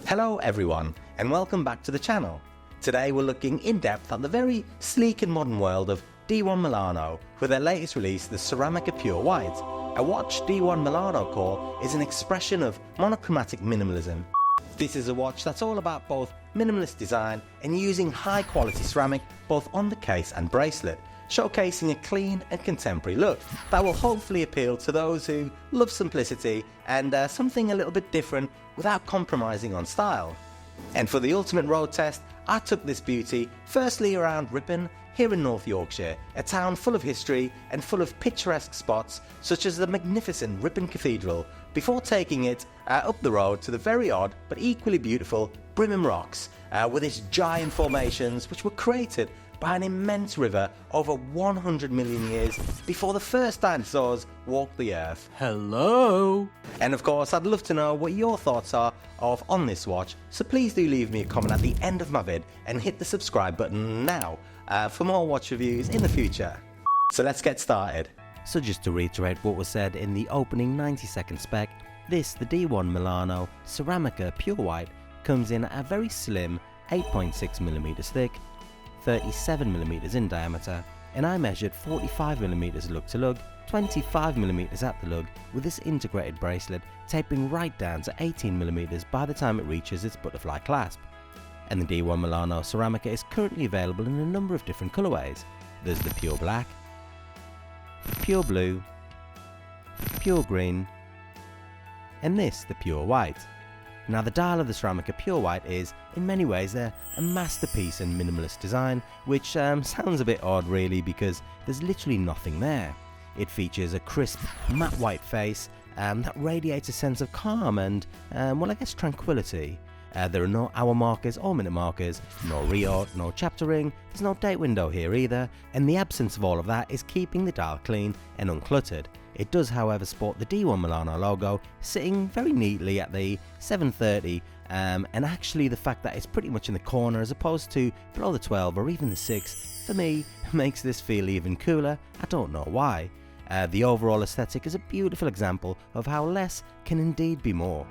Hello everyone, and welcome back to the channel. Today we're looking in depth at the very sleek and modern world of D1 Milano with their latest release, the Ceramica Pure White. A watch D1 Milano call is an expression of monochromatic minimalism. This is a watch that's all about both minimalist design and using high quality ceramic both on the case and bracelet, showcasing a clean and contemporary look that will hopefully appeal to those who love simplicity and something a little bit different without compromising on style. And for the ultimate road test, I took this beauty firstly around Ripon here in North Yorkshire, a town full of history and full of picturesque spots such as the magnificent Ripon Cathedral, before taking it up the road to the very odd but equally beautiful Brimham Rocks with its giant formations which were created by an immense river over 100 million years before the first dinosaurs walked the earth. Hello! And of course, I'd love to know what your thoughts are on this watch, so please do leave me a comment at the end of my vid and hit the subscribe button now for more watch reviews in the future. So let's get started. So just to reiterate what was said in the opening 90-second spec, the D1 Milano Ceramica Pure White comes in at a very slim 8.6mm thick, 37mm in diameter, and I measured 45mm lug to lug, 25mm at the lug, with this integrated bracelet tapering right down to 18mm by the time it reaches its butterfly clasp. And the D1 Milano Ceramica is currently available in a number of different colourways. There's the Pure Black, Pure Blue, Pure Green, and this, the Pure White. Now the dial of the Ceramica Pure White is, in many ways, a masterpiece in minimalist design, which sounds a bit odd really because there's literally nothing there. It features a crisp, matte white face that radiates a sense of calm and, well, I guess tranquility. There are no hour markers or minute markers, no reorder, no chapter ring, there's no date window here either, and the absence of all of that is keeping the dial clean and uncluttered. It does, however, sport the D1 Milano logo sitting very neatly at the 730, and actually the fact that it's pretty much in the corner as opposed to below the 12 or even the 6, for me, makes this feel even cooler. I don't know why. The overall aesthetic is a beautiful example of how less can indeed be more.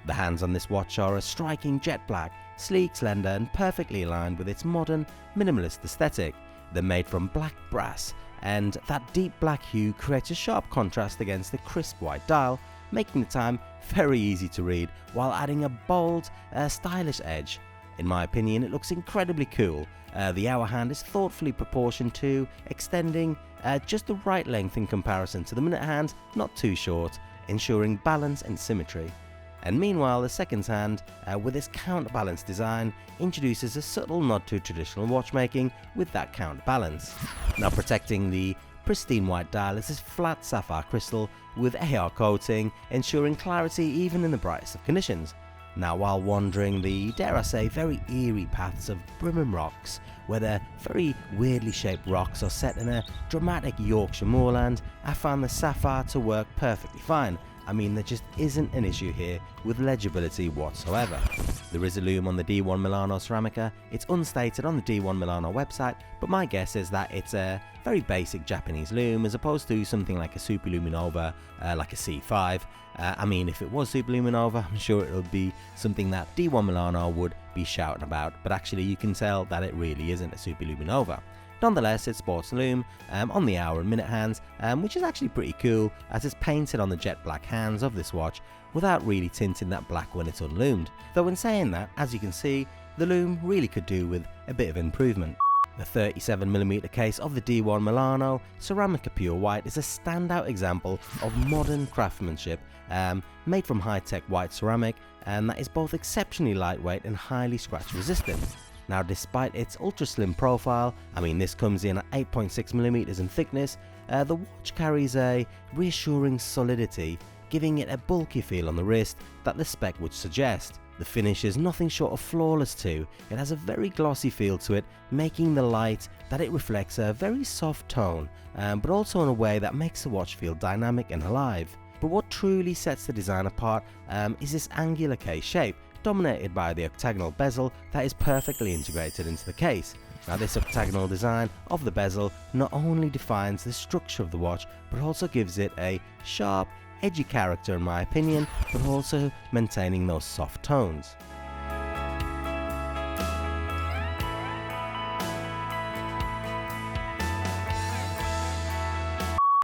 The hands on this watch are a striking jet black, sleek, slender and perfectly aligned with its modern, minimalist aesthetic. They're made from black brass, and that deep black hue creates a sharp contrast against the crisp white dial, making the time very easy to read while adding a bold, stylish edge. In my opinion, it looks incredibly cool. The hour hand is thoughtfully proportioned too, extending just the right length in comparison to the minute hand, not too short, ensuring balance and symmetry. And meanwhile, the seconds hand, with its counterbalance design, introduces a subtle nod to traditional watchmaking with that counterbalance. Now protecting the pristine white dial is this flat sapphire crystal with AR coating, ensuring clarity even in the brightest of conditions. Now while wandering the, dare I say, very eerie paths of Brimham Rocks, where the very weirdly shaped rocks are set in a dramatic Yorkshire moorland, I found the sapphire to work perfectly fine. I mean, there just isn't an issue here with legibility whatsoever. There is a lume on the D1 Milano Ceramica. It's unstated on the D1 Milano website, but my guess is that it's a very basic Japanese lume as opposed to something like a Superluminova, like a C5. I mean, if it was Superluminova, I'm sure it would be something that D1 Milano would be shouting about, but actually you can tell that it really isn't a Superluminova. Nonetheless, it sports a lume on the hour and minute hands, which is actually pretty cool as it's painted on the jet black hands of this watch without really tinting that black when it's unlumed. Though in saying that, as you can see, the lume really could do with a bit of improvement. The 37mm case of the D1 Milano Ceramica Pure White is a standout example of modern craftsmanship made from high-tech white ceramic, and that is both exceptionally lightweight and highly scratch resistant. Now despite its ultra slim profile, I mean this comes in at 8.6mm in thickness, the watch carries a reassuring solidity, giving it a bulky feel on the wrist that the spec would suggest. The finish is nothing short of flawless too. It has a very glossy feel to it, making the light that it reflects a very soft tone, but also in a way that makes the watch feel dynamic and alive. But what truly sets the design apart is this angular case shape, dominated by the octagonal bezel that is perfectly integrated into the case. Now this octagonal design of the bezel not only defines the structure of the watch, but also gives it a sharp, edgy character in my opinion, but also maintaining those soft tones.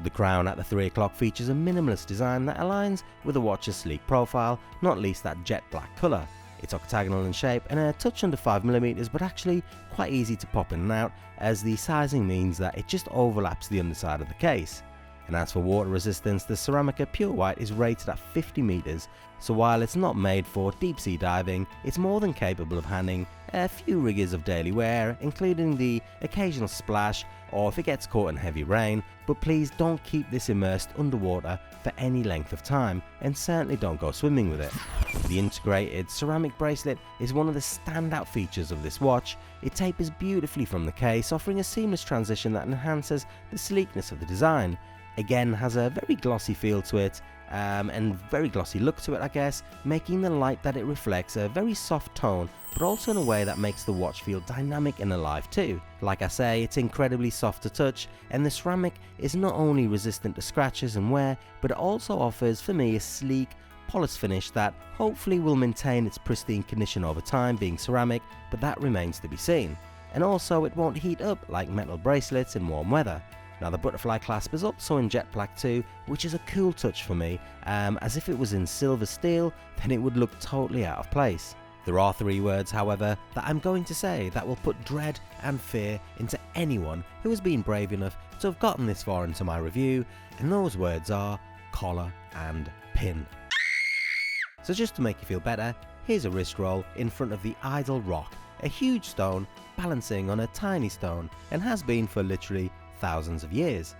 The crown at the 3 o'clock features a minimalist design that aligns with the watch's sleek profile, not least that jet black colour. It's octagonal in shape and a touch under 5mm, but actually quite easy to pop in and out, as the sizing means that it just overlaps the underside of the case. And as for water resistance, the Ceramica Pure White is rated at 50 meters, so while it's not made for deep sea diving, it's more than capable of handling a few rigours of daily wear, including the occasional splash or if it gets caught in heavy rain, but please don't keep this immersed underwater for any length of time, and certainly don't go swimming with it. The integrated ceramic bracelet is one of the standout features of this watch. It tapers beautifully from the case, offering a seamless transition that enhances the sleekness of the design. Again, has a very glossy feel to it, and very glossy look to it, I guess, making the light that it reflects a very soft tone, but also in a way that makes the watch feel dynamic and alive too. Like I say, it's incredibly soft to touch, and the ceramic is not only resistant to scratches and wear, but it also offers for me a sleek, polished finish that hopefully will maintain its pristine condition over time, being ceramic, but that remains to be seen. And also it won't heat up like metal bracelets in warm weather. Now the butterfly clasp is also in jet black too, which is a cool touch for me, as if it was in silver steel then it would look totally out of place. There are 3 words, however, that I'm going to say that will put dread and fear into anyone who has been brave enough to have gotten this far into my review, and those words are collar and pin. So just to make you feel better, here's a wrist roll in front of the idol rock, a huge stone balancing on a tiny stone, and has been for literally thousands of years.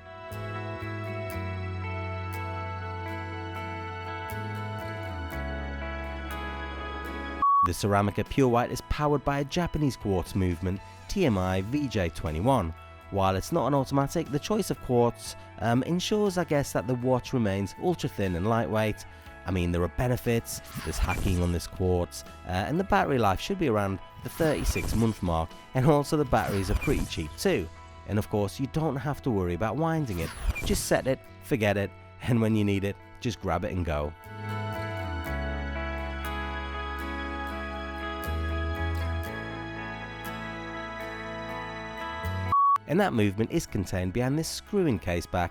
The Ceramica Pure White is powered by a Japanese quartz movement TMI VJ21. While it's not an automatic, the choice of quartz ensures, I guess, that the watch remains ultra thin and lightweight. I mean, there are benefits, there's hacking on this quartz, and the battery life should be around the 36-month mark, and also the batteries are pretty cheap too. And of course, you don't have to worry about winding it, just set it, forget it, and when you need it, just grab it and go. And that movement is contained behind this screw-in caseback,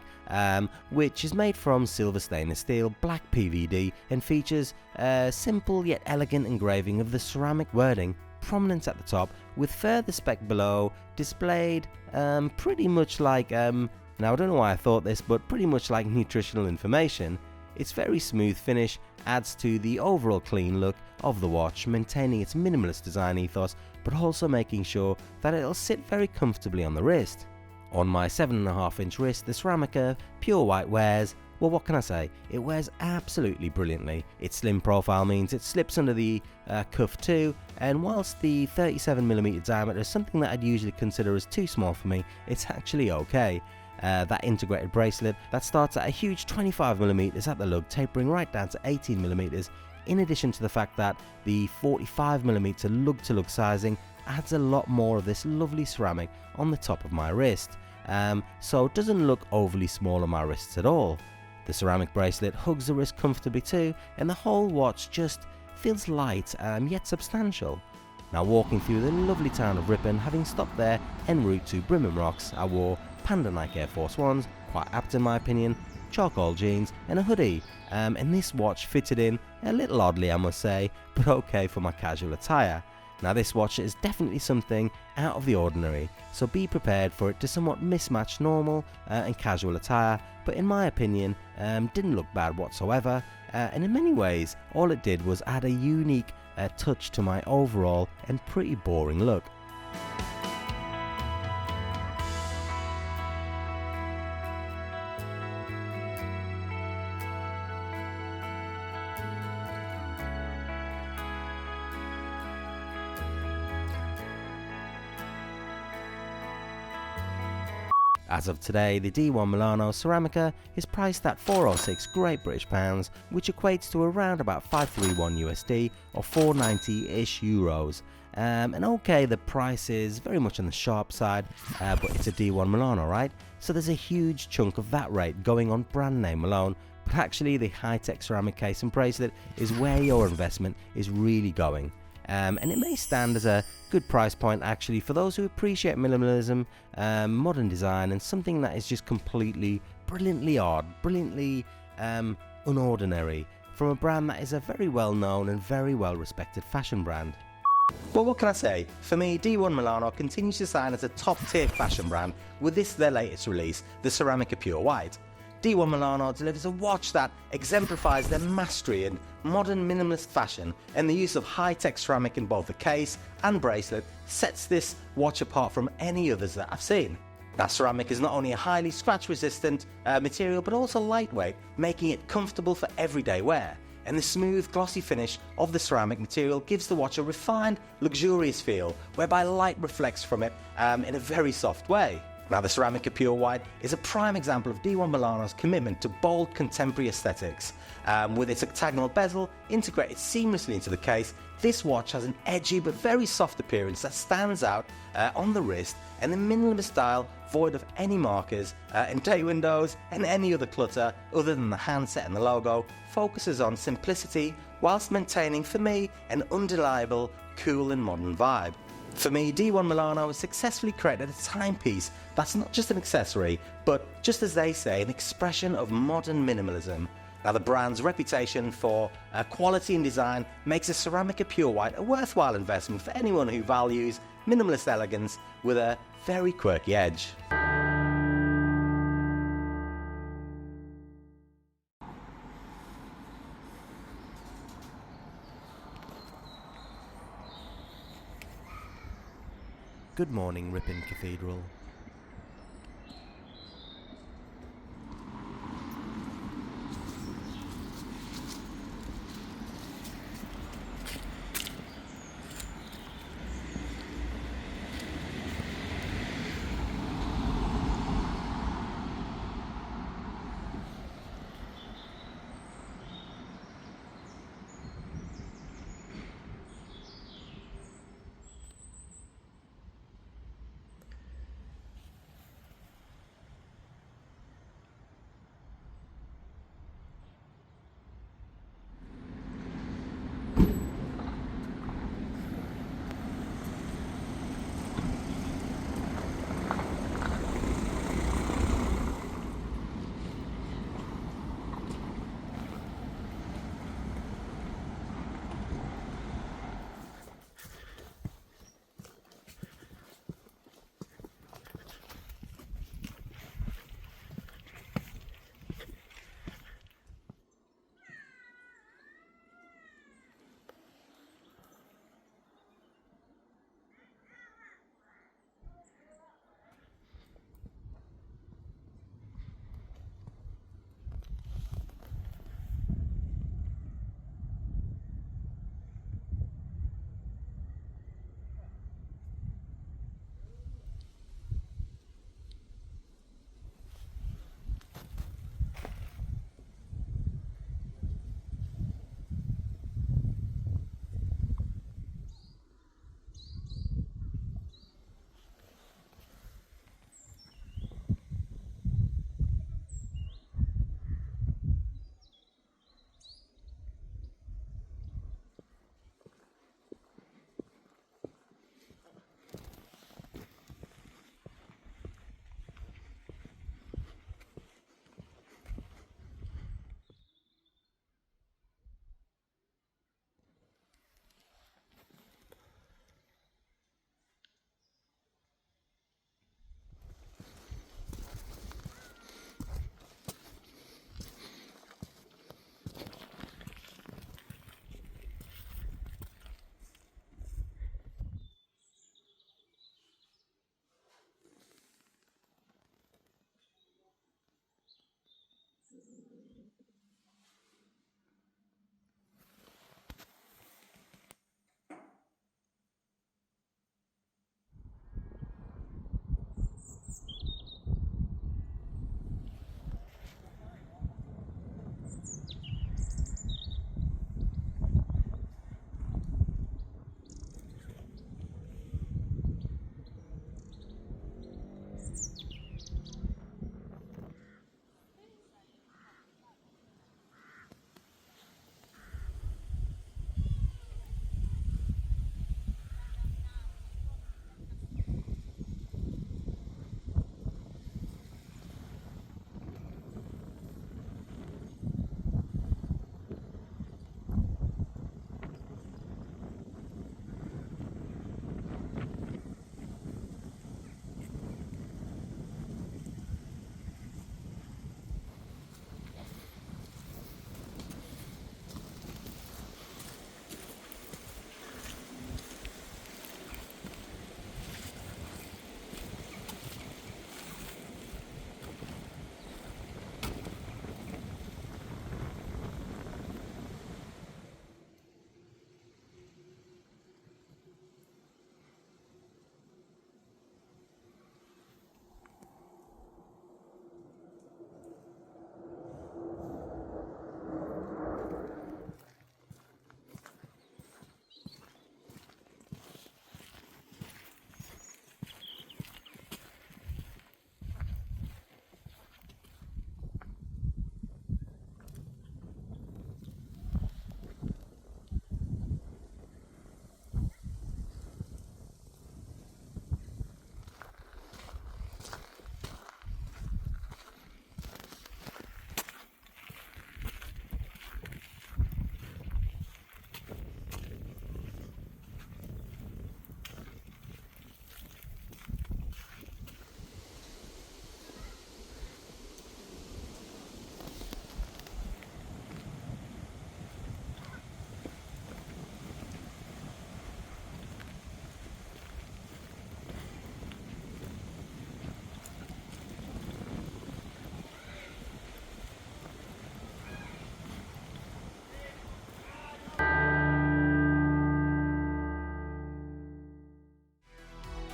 which is made from silver stainless steel, black PVD, and features a simple yet elegant engraving of the ceramic wording prominent at the top, with further spec below displayed pretty much like, now I don't know why I thought this, but pretty much like nutritional information. Its very smooth finish adds to the overall clean look of the watch, maintaining its minimalist design ethos, but also making sure that it'll sit very comfortably on the wrist. On my 7.5-inch wrist, the Ceramica Pure White wears, well, what can I say, it wears absolutely brilliantly. Its slim profile means it slips under the cuff too, and whilst the 37mm diameter is something that I'd usually consider as too small for me, it's actually okay. That integrated bracelet that starts at a huge 25mm at the lug, tapering right down to 18mm, in addition to the fact that the 45mm lug-to-lug sizing adds a lot more of this lovely ceramic on the top of my wrist, so it doesn't look overly small on my wrists at all. The ceramic bracelet hugs the wrist comfortably too, and the whole watch just feels light yet substantial. Now walking through the lovely town of Ripon, having stopped there en route to Brimham Rocks, I wore Panda Nike Air Force Ones, quite apt in my opinion, charcoal jeans and a hoodie, and this watch fitted in a little oddly I must say, but okay for my casual attire. Now this watch is definitely something out of the ordinary, so be prepared for it to somewhat mismatch normal and casual attire, but in my opinion didn't look bad whatsoever, and in many ways all it did was add a unique touch to my overall and pretty boring look. As of today, the D1 Milano Ceramica is priced at 406 Great British Pounds, which equates to around about 531 USD or 490-ish euros. And okay, the price is very much on the sharp side, but it's a D1 Milano, right? So there's a huge chunk of that rate going on brand name alone, but actually the high-tech ceramic case and bracelet is where your investment is really going. And it may stand as a good price point actually for those who appreciate minimalism, modern design, and something that is just completely, brilliantly odd, brilliantly unordinary, from a brand that is a very well known and very well respected fashion brand. Well, what can I say? For me, D1 Milano continues to shine as a top-tier fashion brand with this their latest release, the Ceramica Pure White. D1 Milano delivers a watch that exemplifies their mastery in modern minimalist fashion, and the use of high-tech ceramic in both the case and bracelet sets this watch apart from any others that I've seen. Now, ceramic is not only a highly scratch-resistant material, but also lightweight, making it comfortable for everyday wear. And the smooth, glossy finish of the ceramic material gives the watch a refined, luxurious feel, whereby light reflects from it in a very soft way. Now, the Ceramica Pure White is a prime example of D1 Milano's commitment to bold contemporary aesthetics. With its octagonal bezel integrated seamlessly into the case, this watch has an edgy but very soft appearance that stands out on the wrist, and the minimalist style, void of any markers and day windows and any other clutter other than the handset and the logo, focuses on simplicity whilst maintaining, for me, an undeniable, cool and modern vibe. For me, D1 Milano has successfully created a timepiece that's not just an accessory, but, just as they say, an expression of modern minimalism. Now, the brand's reputation for quality and design makes a Ceramica Pure White a worthwhile investment for anyone who values minimalist elegance with a very quirky edge. Good morning, Ripon Cathedral.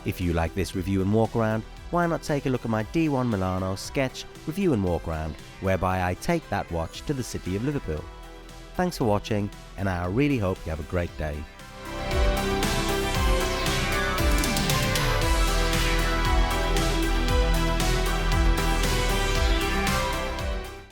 If you like this review and walk around, why not take a look at my D1 Milano sketch review and walk around, whereby I take that watch to the city of Liverpool. Thanks for watching, and I really hope you have a great day.